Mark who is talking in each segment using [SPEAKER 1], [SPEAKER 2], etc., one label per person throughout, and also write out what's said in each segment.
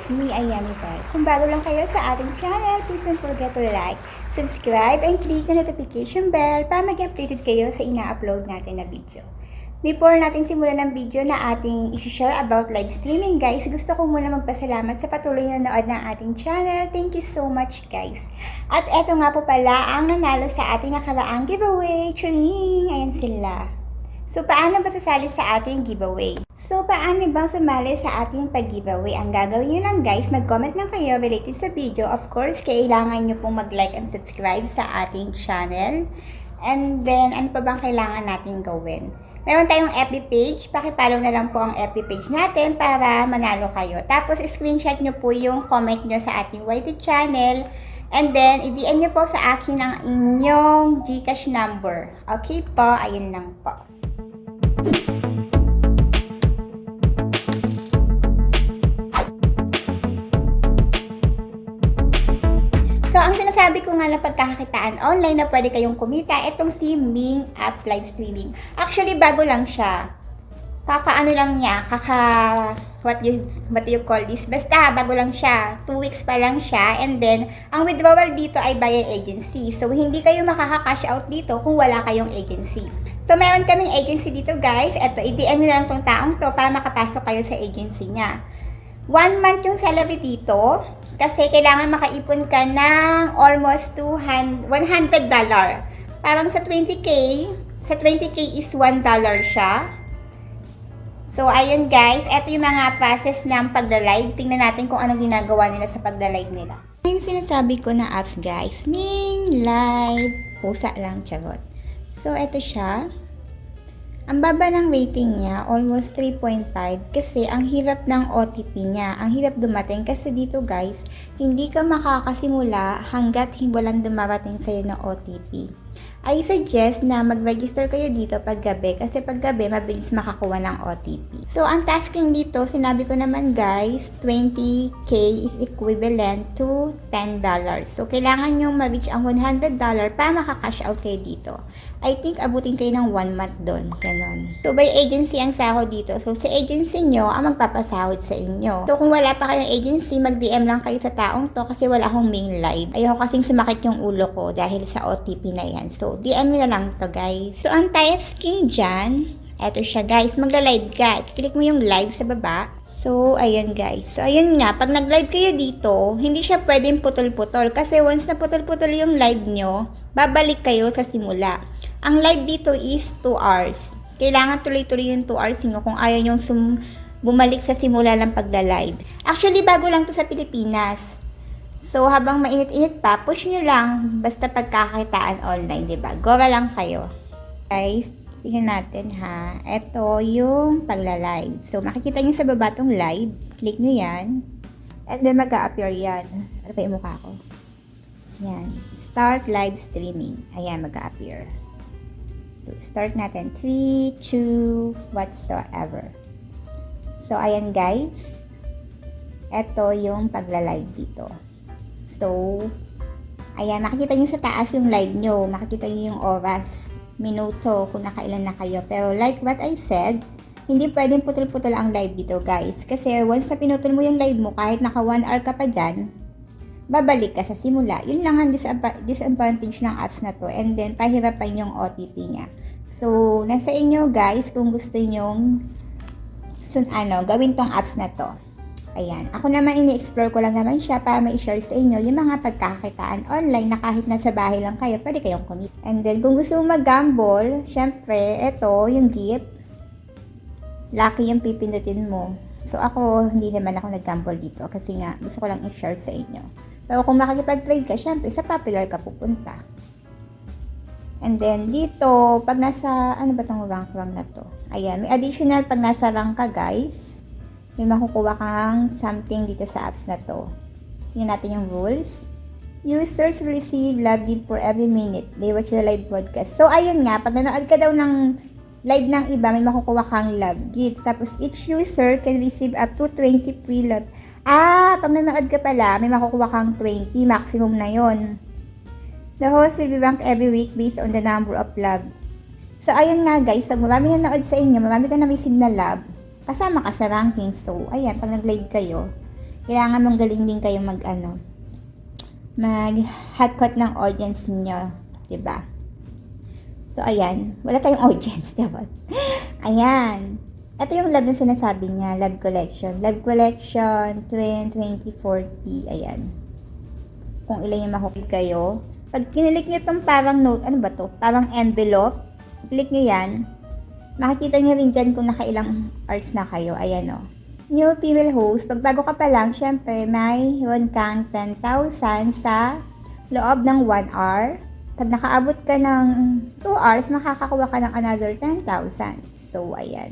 [SPEAKER 1] it's me, Ayami Bell. Kung bago lang kayo sa ating channel, please don't forget to like, subscribe, and click the notification bell para mag-updated kayo sa ina-upload natin na video. Before natin simulan ng video na ating isi-share about live streaming guys, gusto ko muna magpasalamat sa patuloy na nanood ng ating channel. Thank you so much guys. At eto nga po pala ang nanalo sa ating nakaraang giveaway. Churing! Ayan sila. So, paano ba sasali sa ating giveaway? So, paano bang sumali sa ating pag-giveaway? Ang gagawin nyo lang guys, mag-comment lang kayo related sa video. Of course, kailangan nyo pong mag-like and subscribe sa ating channel. And then, ano pa bang kailangan natin gawin? Meron tayong FB page. Pakipollow na lang po ang FB page natin para manalo kayo. Tapos, screenshot nyo po yung comment nyo sa ating YT channel. And then, i-DM nyo po sa akin ang inyong GCash number. Okay po? Ayun lang po. So, ang sinasabi ko nga na pagkakakitaan online na pwede kayong kumita, itong si Ming App Live Streaming. Actually, bago lang siya. Kaka-ano lang niya, what do you call this? Basta, bago lang siya. 2 weeks pa lang siya. And then, ang withdrawal dito ay via agency. So, hindi kayo makaka-cash out dito kung wala kayong agency. So, meron kaming agency dito guys. Ito, i-DM nyo lang tong taong to para makapasok kayo sa agency niya. 1 month yung salary dito. Kasi kailangan makaipon ka ng almost $100. Parang sa 20k is $1 siya. So, ayun guys. Ito yung mga process ng pagla-live. Tingnan natin kung anong ginagawa nila sa pagla-live nila. Yung sinasabi ko na apps guys. Ming Live. Pusa lang, charot. So, ito siya. Ang baba ng rating niya, almost 3.5 kasi ang hirap ng OTP niya. Ang hirap dumating kasi dito guys, hindi ka makakasimula hanggat walang dumarating sa'yo na OTP. I suggest na mag-register kayo dito pag gabi kasi pag gabi mabilis makakuha ng OTP. So, ang tasking dito, sinabi ko naman guys, 20k is equivalent to $10. So, kailangan nyo ma-reach ang $100 para makakash out kayo dito. I think abutin kayo ng 1 month doon. Ganon. So, by agency ang sahod dito. So, sa agency nyo, ang magpapasahod sa inyo. So, kung wala pa kayong agency, mag-DM lang kayo sa taong to kasi wala akong main live. Ayoko kasing sumakit yung ulo ko dahil sa OTP na yan. So, DM nyo na lang to guys. So, ang tasking dyan, eto siya guys, magla-live ka. Click mo yung live sa baba. So, ayun guys. So, ayun nga, pag nag-live kayo dito, hindi siya pwedeng putol-putol. Kasi once na putol-putol yung live nyo, babalik kayo sa simula. Ang live dito is 2 hours. Kailangan tuloy-tuloy yung 2 hours nyo kung ayaw nyo bumalik sa simula ng pagla-live. Actually, bago lang to sa Pilipinas. So, habang mainit-init pa, push nyo lang. Basta pagkakakitaan online, diba? Gora lang kayo. Guys, tingnan natin ha. Ito yung pagla-live. So, makikita nyo sa baba tong live. Click nyo yan. And then, mag-a-appear yan. Ano pa yung mukha ko? Yan. Start live streaming. Ayan, mag-a-appear. So, start natin. 3, 2, whatsoever. So, ayan guys. Ito yung pagla-live dito. So, ayan, makikita nyo sa taas yung live nyo. Makikita nyo yung oras, minuto, kung nakailan na kayo. Pero like what I said, hindi pwedeng putol-putol ang live dito guys. Kasi once na pinutol mo yung live mo, kahit naka 1 hour ka pa dyan, babalik ka sa simula. Yun lang ang disadvantage ng apps na to. And then, pahirapan yung OTP niya. So, nasa inyo guys kung gusto nyong gawin tong apps na to. Ayan. Ako naman, ini-explore ko lang naman siya para ma-share sa inyo yung mga pagkakakitaan online na kahit nasa bahay lang kayo, pwede kayong kumita. And then, kung gusto mo mag-gamble, syempre, ito, yung gift, lucky yung pipindutin mo. So, ako, hindi naman ako nag-gamble dito kasi nga, gusto ko lang i-share sa inyo. Pero kung makikipag-trade ka, syempre, sa popular ka pupunta. And then, dito, pag nasa, ano ba itong rank na to? Ayan, may additional pag nasa rank ka, guys. May makukuha kang something dito sa apps na to. Tingnan natin yung rules. Users will receive love gift for every minute they watch the live broadcast. So, ayun nga, pag nanood ka daw ng live ng iba, may makukuha kang love gift. Tapos, each user can receive up to 20 free love. Pag nanood ka pala, may makukuha kang 20, maximum na yon. The host will be ranked every week based on the number of love. So, ayun nga guys, pag marami nanood sa inyo, marami ka na receive na love, kasama ka sa ranking. So, ayan, pag nag-live kayo, kailangan mong galing din kayo mag-hotcut ng audience niyo, 'di ba? So, ayan. Wala tayong audience, diba? Ayan. Ito yung love na sinasabi niya, love collection. Love collection, 2040, ayan. Kung ilan yung makuklik kayo. Pag kinilik nyo itong parang note, ano ba to? Parang envelope. Click nyo yan. Makikita nyo rin dyan kung nakailang hours na kayo. Ayan o. New female host. Pag bago ka pa lang, syempre, may 1 kang 10,000 sa loob ng 1 hour. Pag nakaabot ka ng 2 hours, makakakuha ka ng another 10,000. So, ayan.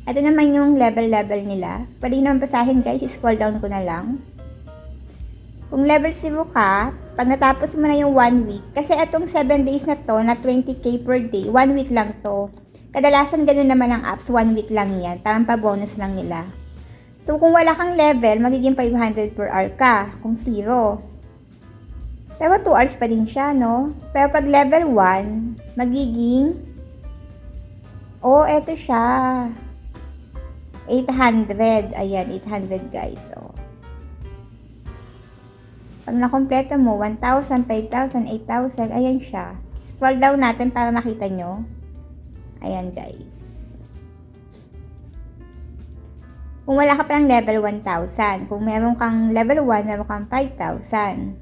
[SPEAKER 1] Ito naman yung level nila. Pwede naman basahin guys, scroll down ko na lang. Kung level 0 ka, pag natapos mo na yung 1 week, kasi itong 7 days na to, na 20k per day, 1 week lang to. Kadalasan ganun naman ang apps, 1 week lang yan. Parang pa-bonus lang nila. So, kung wala kang level, magiging 500 per hour ka. Kung 0. Pero 2 hours pa din siya, no? Pero pag level 1, magiging... eto siya. 800. Ayan, 800 guys. Pag nakompleto mo, 1,000, 5,000, 8,000. Ayan siya. Scroll down natin para makita nyo. Ayan guys. Kung wala ka pa ng level 1,000. Kung meron kang level 1, meron kang 5,000.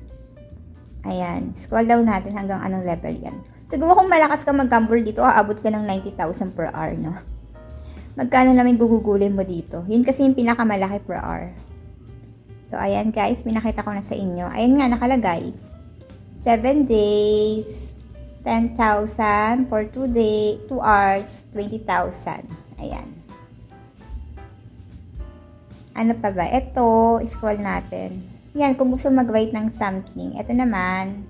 [SPEAKER 1] Ayan, scroll down natin hanggang anong level yan. Siguro kung malakas ka mag-gamble dito, aabot ka ng 90,000 per hour, no? Magkano naman gugugulin mo dito? Yun kasi yung pinakamalaki per hour. So, ayan guys, pinakita ko na sa inyo. Ayan nga, nakalagay. 7 days, 10,000 for 2 hours, 20,000. Ayan. Ano pa ba? Ito, scroll natin. Yan, kung gusto mag-write ng something. Ito naman,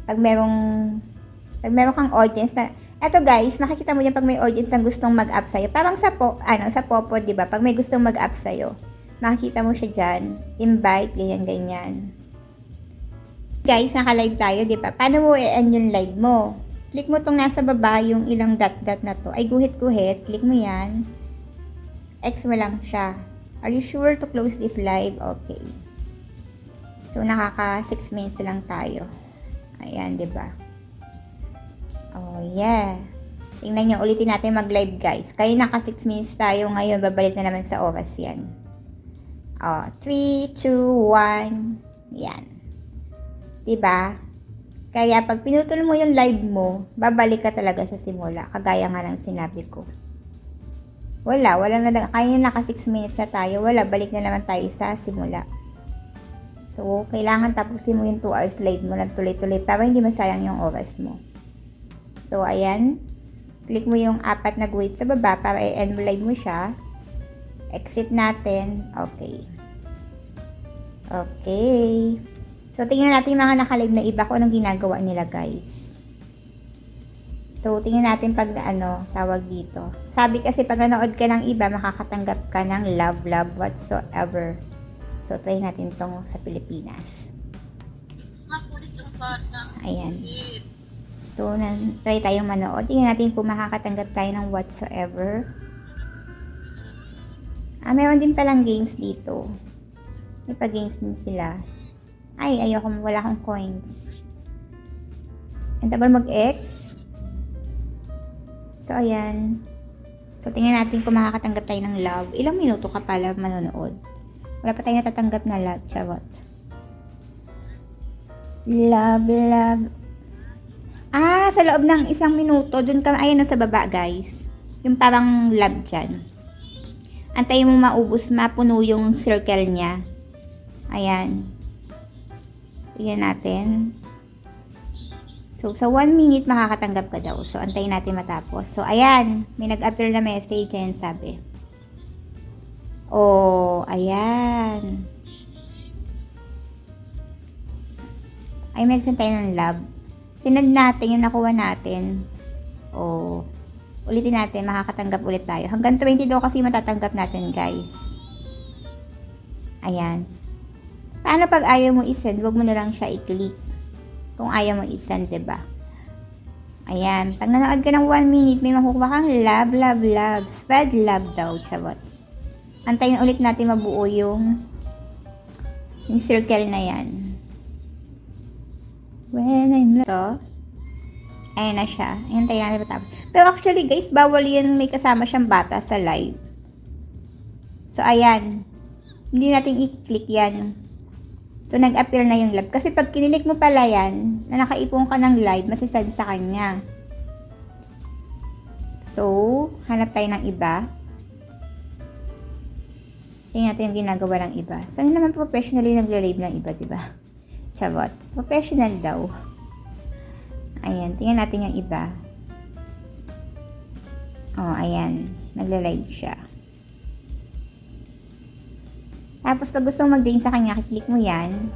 [SPEAKER 1] pag merong kang audience na, eto guys, makikita mo yan pag may audience na gustong mag-up sa'yo. Parang sa Popo, di ba? Pag may gustong mag-up sa'yo, makikita mo siya dyan. Invite, ganyan. Guys, naka-live tayo, di ba? Paano mo i-end yung live mo? Click mo tong nasa baba, yung ilang dot na to. Ay, guhit. Click mo yan. X mo lang siya. Are you sure to close this live? Okay. So, nakaka 6 minutes lang tayo. Ayan, di ba? Oh, yeah. Tingnan nyo, ulitin natin mag-live, guys. Kaya naka 6 minutes tayo ngayon. Babalik na naman sa oras yan. Oh, 3, 2, 1. Yan. Di ba? Kaya, pag pinutol mo yung live mo, babalik ka talaga sa simula. Kagaya nga ng sinabi ko. Wala na. Kaya naka 6 minutes na tayo. Wala, balik na naman tayo sa simula. So, kailangan tapusin mo yung 2 hours live mo ng tuloy-tuloy para hindi masayang yung oras mo. So, ayan. Click mo yung 4 na guhit sa baba para i-end mo live mo siya. Exit natin. Okay. Okay. So, tingnan natin yung mga nakalive na iba kung anong ginagawa nila, guys. So, tingnan natin pag tawag dito. Sabi kasi pag nanood ka ng iba, makakatanggap ka ng love whatsoever. So, try natin itong sa Pilipinas. Ayan. So, try tayong manood. Tingnan natin kung makakatanggap tayo ng whatsoever. Meron din palang games dito. May pa-games din sila. Ay, ayoko, wala akong coins. Ang tagal mag-X. So, ayan. So, tingnan natin kung makakatanggap tayo ng love. Ilang minuto ka pala manonood? Wala pa tayo natatanggap na love. Charot. Love. Sa loob ng 1 minuto. Dun ka, ayan sa baba, guys. Yung parang love dyan. Antayin mo mapuno yung circle niya. Ayan. Tingnan natin. So, sa 1 minute, makakatanggap ka daw. So, antayin natin matapos. So, ayan. May nag-appear na message. Ayan, sabi. Oh, ayan. Ay, medyo tayo ng love. Sinad natin yung nakuha natin. Oh, ulitin natin. Makakatanggap ulit tayo. Hanggang 20 daw kasi matatanggap natin, guys. Ayan. Paano pag ayaw mo isend? Huwag mo na lang siya i-click. Kung ayaw mo isend, diba? Ayan. Pag nanood ka ng 1 minute, may makukuha kang love. Spread love daw, chabot. Antayin ulit natin mabuo yung circle na yan. When I'm to, ayan na siya. Hintayin natin matapos. Pero actually guys, bawal yan may kasama siyang bata sa live. So ayan. Hindi natin i-click yan. So nag-appear na yung live. Kasi pag kinilik mo pala yan, na nakaipon ka ng live, masisend sa kanya. So, hanap tayo ng iba. Tingnan natin yung ginagawa ng iba. Saan naman professionally nagla-live ng iba, diba? Chabot. Professional daw. Ayan, tingnan natin yung iba. Oh, ayan. Nagla-live siya. Tapos, pag gusto mong mag-join sa kanya, kiklik mo yan.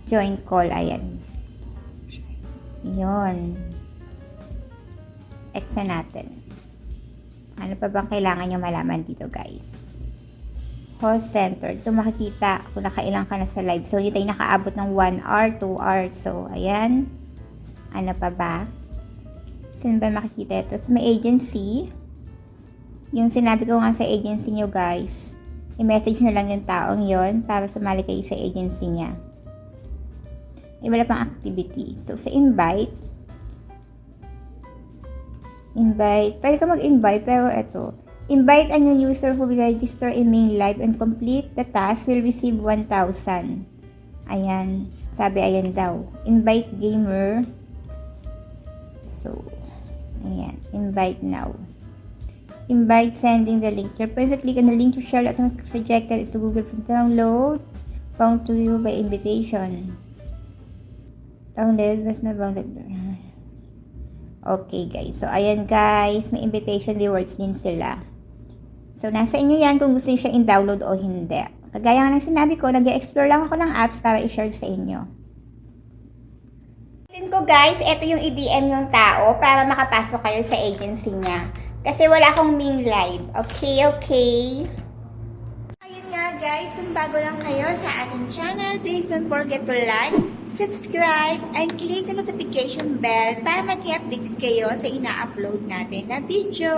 [SPEAKER 1] Join call, ayan. Yun. X natin. Ano pa bang kailangan nyo malaman dito, guys? Host center. Ito makikita kung nakailang ka na sa live. So, hindi tayo nakaabot ng 1 hour, 2 hours. So, ayan. Ano pa ba? Saan ba makikita ito? So, may agency. Yung sinabi ko nga sa agency nyo, guys. I-message nyo lang yung taong yon para sumali kayo sa agency niya. Wala pang activity. So, sa invite, pwede ka mag-invite, pero ito, invite a new user who will register in main live and complete the task will receive 1,000. Ayan, sabi ayan daw. Invite gamer. So, ayan, invite now. Invite sending the link. You're perfectly on the link to share automatically rejected to Google from download. Found to you by invitation. Download was not bounded. Okay guys, so ayan guys, may invitation rewards din sila. So nasa inyo yan kung gusto niyo siya in-download o hindi. Kagaya nga ng sinabi ko, nag-explore lang ako ng apps para i-share sa inyo. Tingin ko guys, ito yung i-DM yung tao para makapasok kayo sa agency niya. Kasi wala akong Ming live. Okay. Ayun nga guys, kung bago lang kayo sa ating channel, please don't forget to like, subscribe, and click the notification bell para mag-update kayo sa ina-upload natin na video.